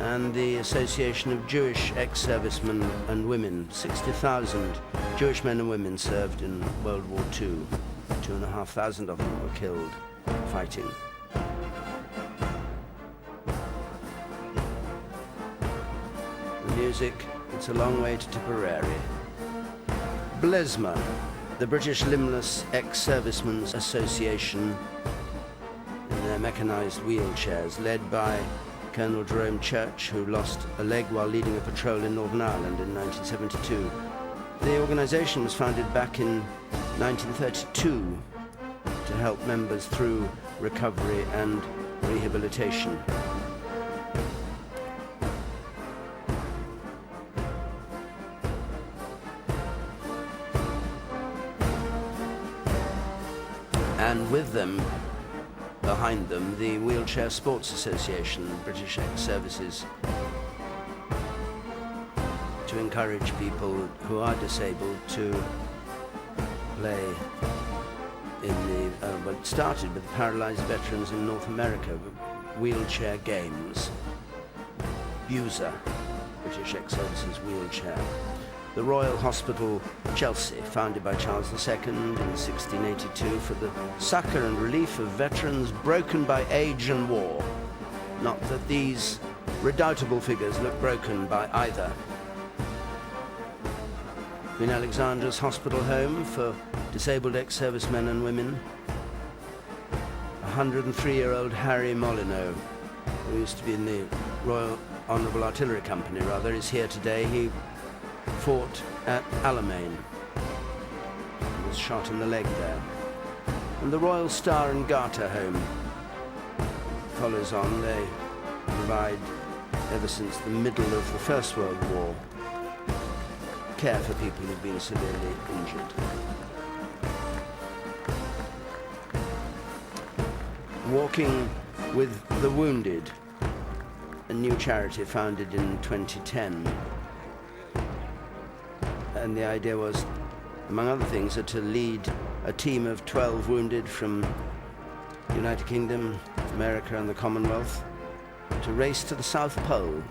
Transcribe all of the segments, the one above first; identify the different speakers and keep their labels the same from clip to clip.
Speaker 1: and the Association of Jewish Ex-Servicemen and Women. 60,000 Jewish men and women served in World War II. 2,500 of them were killed fighting. The music, it's a long way to Tipperary. Blesma, the British Limbless Ex-Servicemen's Association, in their mechanized wheelchairs, led by Colonel Jerome Church, who lost a leg while leading a patrol in Northern Ireland in 1972. The organization was founded back in 1932 to help members through recovery and rehabilitation. And with them, behind them, the Wheelchair Sports Association, British Ex-Services, to encourage people who are disabled to play in the, well, it started with paralyzed veterans in North America, wheelchair games. BUSA, British Ex-Services wheelchair. The Royal Hospital, Chelsea, founded by Charles II in 1682 for the succour and relief of veterans broken by age and war. Not that these redoubtable figures look broken by either. Queen Alexandra's Hospital Home for disabled ex-servicemen and women. 103-year-old Harry Molyneux, who used to be in the Royal Honourable Artillery Company, rather, is here today. He fought at Alamein. He was shot in the leg there. And the Royal Star and Garter Home follows on. They provide, ever since the middle of the First World War, care for people who've been severely injured. Walking with the Wounded, a new charity founded in 2010. And the idea was, among other things, to lead a team of 12 wounded from the United Kingdom, America and the Commonwealth to race to the South Pole.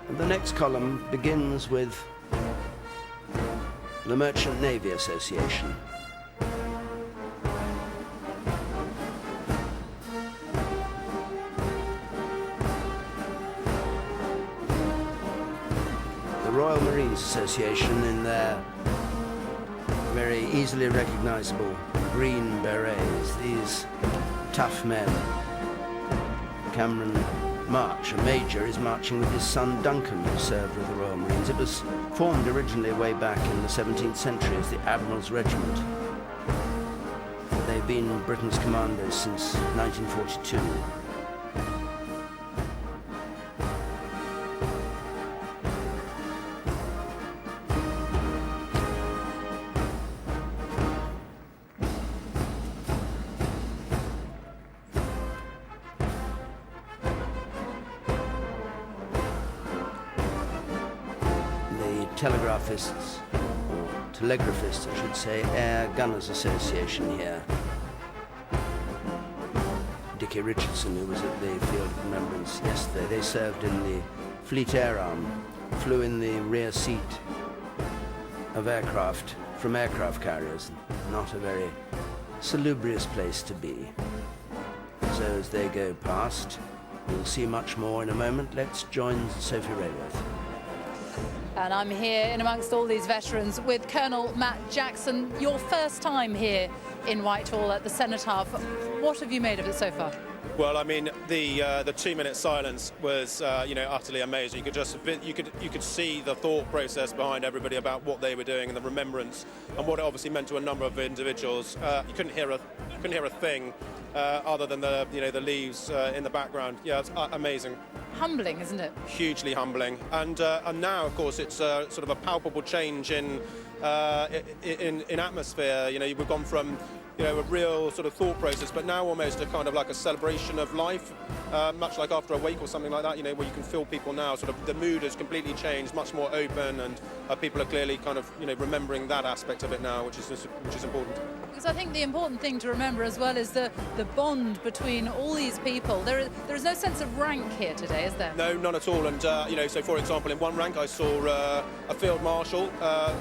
Speaker 1: And the next column begins with the Merchant Navy Association. The Royal Marines Association, in their very easily recognizable green berets, these tough men. Cameron March, a major, is marching with his son Duncan, who served with the Royal Marines. It was formed originally way back in the 17th century as the Admiral's Regiment. They've been Britain's commandos since 1942. Telegraphists, or telegraphists, I should say, Air Gunners Association here. Dickie Richardson, who was at the Field of Remembrance yesterday, they served in the Fleet Air Arm, flew in the rear seat of aircraft from aircraft carriers. Not a very salubrious place to be. So as they go past, we'll see much more in a moment. Let's join Sophie Rayworth.
Speaker 2: And I'm here in amongst all these veterans with Colonel Matt Jackson. Your first time here in Whitehall at the Cenotaph. What have you made of it so far?
Speaker 3: Well, I mean, the 2-minute silence was, utterly amazing. You could see the thought process behind everybody about what they were doing and the remembrance and what it obviously meant to a number of individuals. You couldn't hear a thing other than the leaves in the background. Yeah, it's amazing.
Speaker 2: Humbling, isn't it? Hugely
Speaker 3: humbling. And now, of course, it's sort of a palpable change in atmosphere. You know, we've gone from a real sort of thought process, but now almost a kind of like a celebration of life, much like after a wake or something like that, where you can feel people now, sort of the mood has completely changed, much more open, and people are clearly kind of, remembering that aspect of it now, which is important.
Speaker 2: Because I think the important thing to remember as well is the bond between all these people. There is no sense of rank here today, is there?
Speaker 3: No, none at all. And, so for example, in one rank I saw a field marshal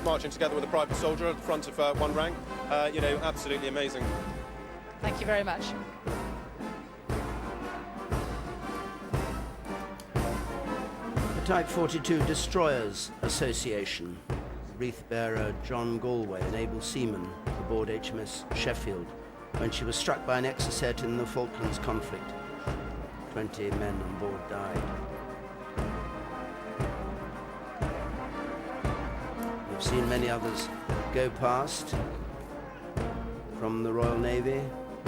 Speaker 3: marching together with a private soldier at the front of one rank. Absolutely amazing.
Speaker 2: Thank you very much.
Speaker 1: The Type 42 Destroyers Association. Wreath bearer John Galway, an able seaman aboard HMS Sheffield, when she was struck by an exocet in the Falklands conflict. 20 men on board died. We've seen many others go past. From the Royal Navy,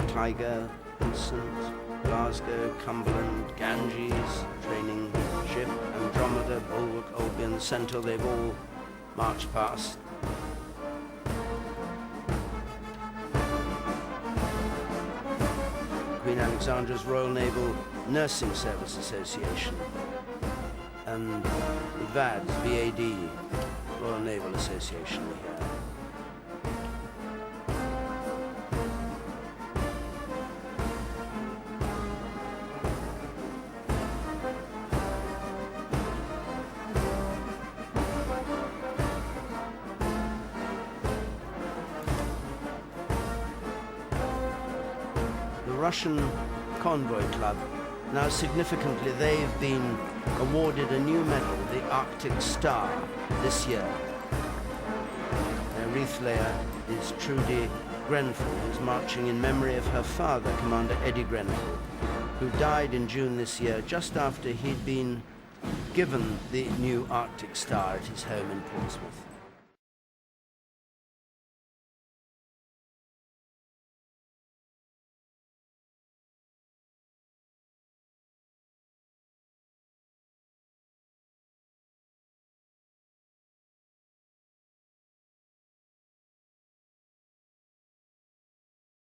Speaker 1: Tiger, Vincent, Glasgow, Cumberland, Ganges, training ship, Andromeda, Bulwark, Albion, Centaur, they've all marched past. Queen Alexandra's Royal Naval Nursing Service Association and VAD, VAD, Royal Naval Association here. Russian Convoy Club. Now significantly they've been awarded a new medal, the Arctic Star, this year. Their wreath layer is Trudy Grenfell, who's marching in memory of her father, Commander Eddie Grenfell, who died in June this year just after he'd been given the new Arctic Star at his home in Portsmouth.